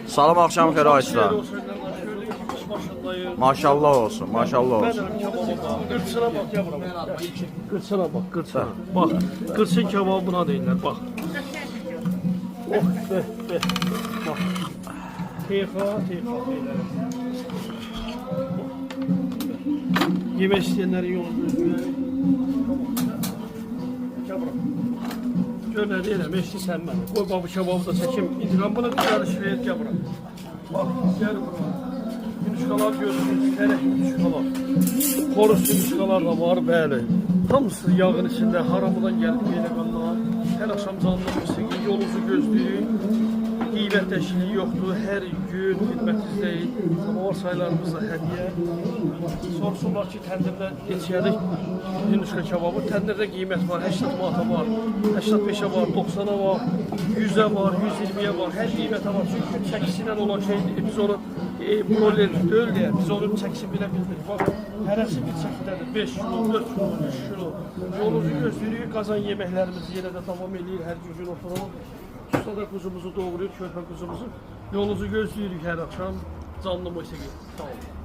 Salam axşam xeyir ayçılar. Maşallah olsun, maşallah olsun. Qırçına bak yavrum. Qırçına bak, qırçına. Bak, qırçın kebabı buna deyirlər, bak. Oh, be. Bak. Teyxa deyirlər. Yemək istəyənlərin yolu gözləyir. Yavrum. Gör nə deyirəm, eşli sən mənə. Qoy babı kebabı da çəkim. İntiqamını dışarı şirayət yavrum. Bak, gel bura. Yumuşkalar görürsünüz, tərək yumuşkalar. Xoruz yumuşkalar da var, bəli. Hamısı yağın içində, haramıdan gəlib belə qanlar. Hər axşam canlı musiqi, yolunuzu gözləyin. Qiymət təşkili yoxdur, hər gün xidmətinizdəyik. Samavar saylarımızla hədiyyə. Sorsunlar ki, təndirdə neçəyəlik yumuşka kebabı. Təndirdə qiymət var, 80 manata var, 85'e var, 90'a var, 100'e var, 120'ye var. Hər qiymətə var. Çünki çəkisindən olan şeydir. Biz onu broiler deyil deyə, biz onun çəkisini bilə bilmirik. Bax, hərəsi bir çəkidədir. 5 kilo, 4 kilo, 3 kilo. Yolunuzu gözləyirik, qazan yeməklərimiz yenə də davam edir. Hər gün oturalım. Ustada kuzumuzu doğrayır, körpə kuzumuzu. Yolunuzu gözləyirik hər axşam. Canlı musiqi. Sağ olun.